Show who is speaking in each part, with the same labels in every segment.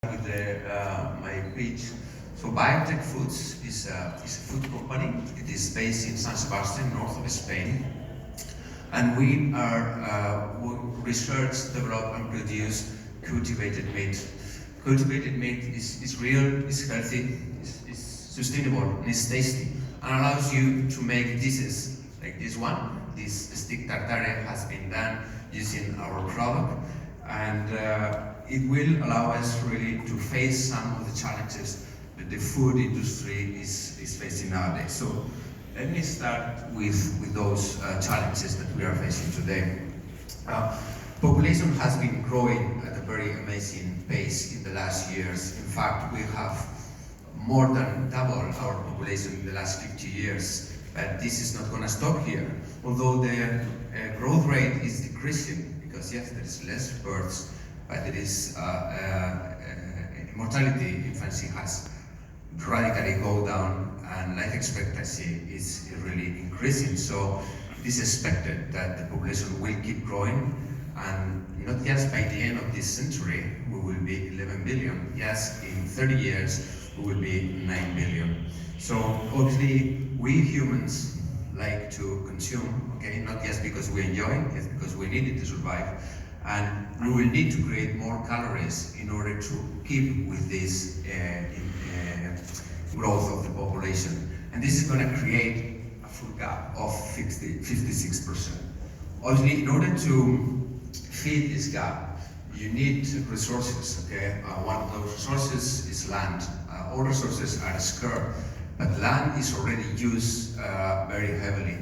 Speaker 1: With my pitch. So Biotech Foods is a food company. It is based in San Sebastian, north of Spain. And we are research, develop and produce cultivated meat. Cultivated meat is real, is healthy, is sustainable, and is tasty, and allows you to make dishes like this one. This stick tartare has been done using our product, and it will allow us really to face some of the challenges that the food industry is facing nowadays. So let me start with those challenges that we are facing today. Population has been growing at a very amazing pace in the last years. In fact, we have more than doubled our population in the last 50 years. But this is not going to stop here. Although the growth rate is decreasing, because yes, there is less births, but there is mortality, infancy has radically go down, and life expectancy is really increasing. So it is expected that the population will keep growing, and not just by the end of this century we will be 11 billion. Yes, in 30 years we will be 9 billion. So obviously we humans like to consume, okay, not just because we enjoy it, it's because we need it to survive, and we will need to create more calories in order to keep with this growth of the population. And this is going to create a food gap of 56%. Obviously, in order to feed this gap, you need resources, okay? One of those resources is land. All resources are scarce, but land is already used very heavily.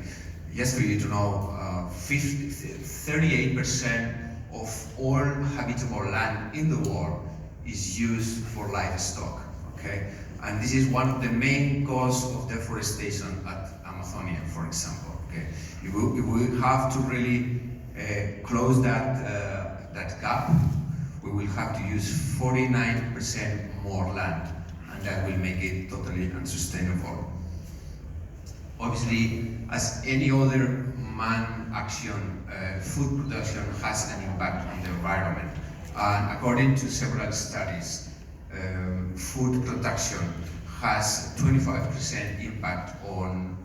Speaker 1: Just for you to know, 38% of all habitable land in the world is used for livestock, okay? And this is one of the main causes of deforestation at Amazonia, for example, okay? If we have to really close that gap, we will have to use 49% more land, and that will make it totally unsustainable. Obviously, as any other man action, food production has an impact on the environment. And according to several studies, food production has 25% impact on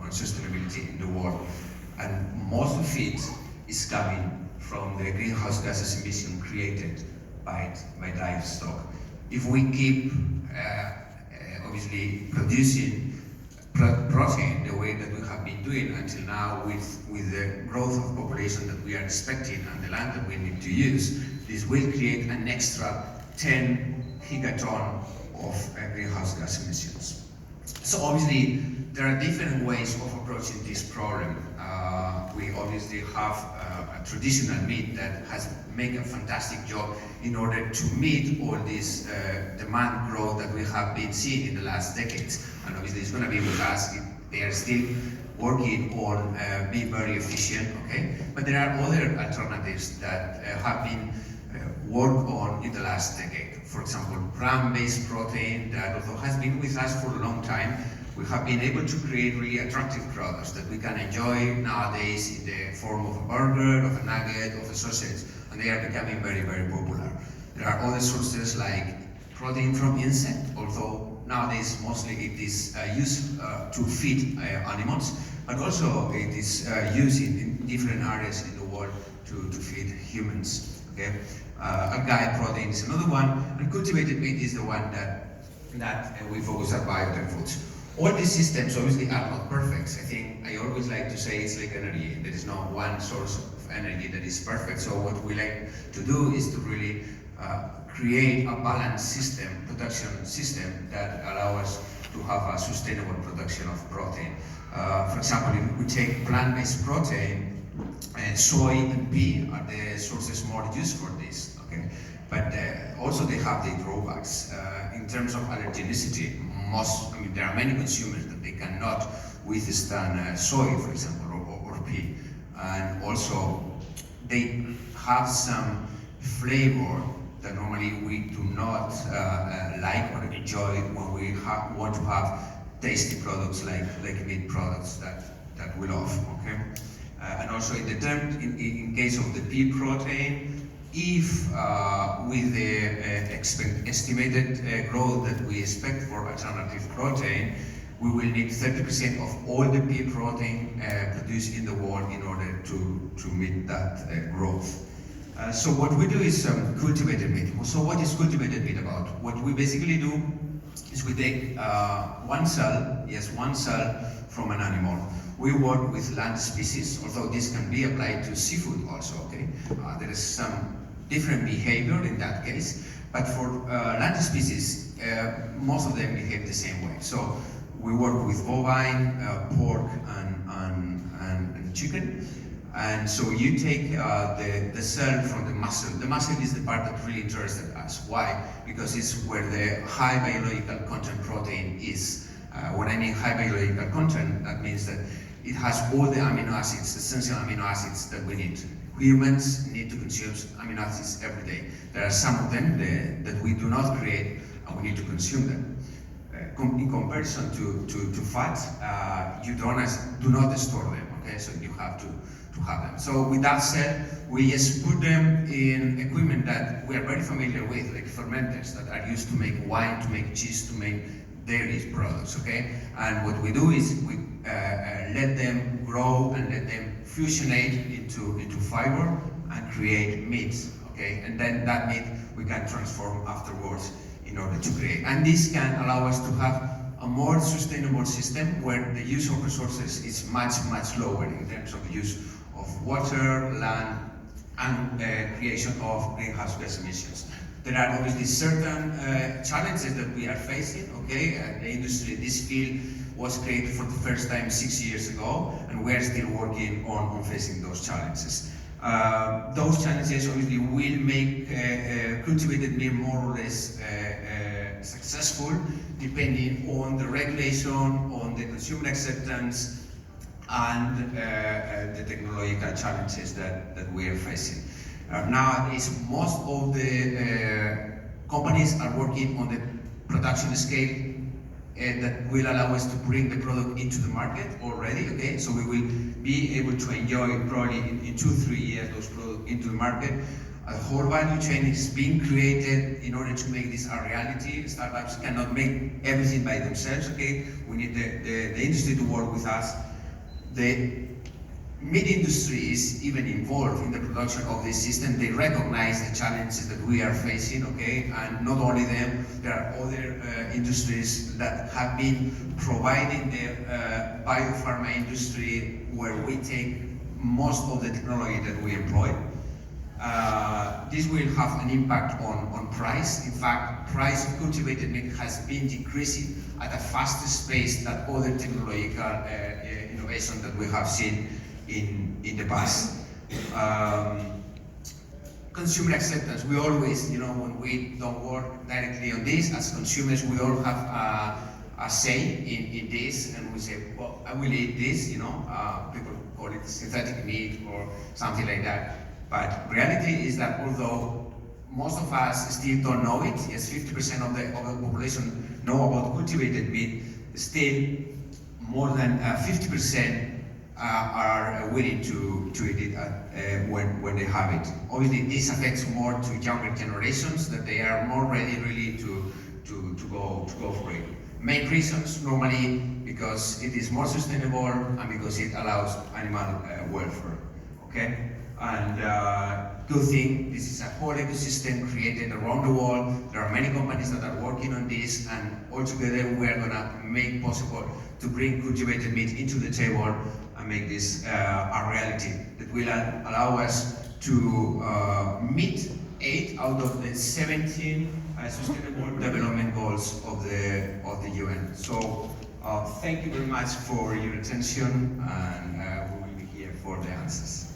Speaker 1: sustainability in the world. And most of it is coming from the greenhouse gases emission created by livestock. If we keep obviously producing protein the way that we have been doing until now, with the growth of population that we are expecting and the land that we need to use, this will create an extra 10 gigaton of greenhouse gas emissions. So obviously there are different ways of approaching this problem. We obviously have a traditional meat that has made a fantastic job in order to meet all this demand growth that we have been seeing in the last decades. And obviously it's going to be with us. They are still working on being very efficient, okay? But there are other alternatives that have been worked on in the last decade. For example, plant-based protein that although has been with us for a long time, we have been able to create really attractive products that we can enjoy nowadays in the form of a burger, of a nugget, of a sausage, and they are becoming very, very popular. There are other sources like protein from insect, although nowadays mostly it is used to feed animals, but also it is used in different areas in the world to feed humans. Okay? Algae protein is another one, and cultivated meat is the one that we focus at Biotech Foods. All these systems obviously are not perfect. I think I always like to say it's like energy. There is no one source of energy that is perfect. So what we like to do is to really create a balanced system, production system that allows us to have a sustainable production of protein. For example, if we take plant-based protein, soy and pea are the sources more used for this, okay? But also they have their drawbacks. In terms of allergenicity, there are many consumers that they cannot withstand soy, for example, or pea. And also, they have some flavor that normally we do not like or enjoy when we want to have tasty products like meat products that we love, okay? And also in case of the pea protein, if with the estimated growth that we expect for alternative protein, we will need 30% of all the pea protein produced in the world in order to meet that growth. So what we do is cultivated meat. So what is cultivated meat about? What we basically do is we take one cell from an animal. We work with land species, although this can be applied to seafood also, okay? There is some different behavior in that case, but for land species, most of them behave the same way. So we work with bovine, pork, and chicken. And so you take the cell from the muscle. The muscle is the part that really interested us. Why? Because it's where the high biological content protein is. When I mean high biological content, that means that it has all the amino acids, essential amino acids that we need. Humans need to consume amino acids every day. There are some of them that we do not create, and we need to consume them. In comparison to fat, you do not store them, okay? So you have to have them. So with that said, we just put them in equipment that we are very familiar with, like fermenters that are used to make wine, to make cheese, to make dairy products, okay? And what we do is we let them grow and let them fusionate into fiber and create meat, okay? And then that meat we can transform afterwards in order to create. And this can allow us to have a more sustainable system where the use of resources is much lower in terms of the use of water, land, and creation of greenhouse gas emissions. There are obviously certain challenges that we are facing, okay? The industry, this field was created for the first time 6 years ago, and we are still working on facing those challenges. Those challenges obviously will make cultivated meat more or less successful, depending on the regulation, on the consumer acceptance, and the technological challenges that we are facing. Nowadays, most of the companies are working on the production scale that will allow us to bring the product into the market already, okay? So we will be able to enjoy probably in 2-3 years those products into the market. A whole value chain is being created in order to make this a reality. Startups cannot make everything by themselves, okay? We need the industry to work with us. The meat industry is even involved in the production of this system. They recognize the challenges that we are facing, okay? And not only them, there are other industries that have been providing the biopharma industry where we take most of the technology that we employ. This will have an impact on price. In fact, price of cultivated meat has been decreasing at a faster pace than other technological innovation that we have seen in the past. Consumer acceptance, we always, when we don't work directly on this, as consumers, we all have a say in this, and we say, well, I will eat this, people call it synthetic meat or something like that. But reality is that although most of us still don't know it, yes, 50% of the population know about cultivated meat, still more than 50% are willing to eat it when they have it. Obviously, this affects more to younger generations, that they are more ready really to go for it. Main reasons normally because it is more sustainable and because it allows animal welfare. Okay, and good thing, this is a whole ecosystem created around the world. There are many companies that are working on this, and all together we are gonna make possible to bring cultivated meat into the table and make this a reality that will allow us to meet 8 out of the 17 Sustainable Development Goals of the UN. So thank you very much for your attention, and we will be here for the answers.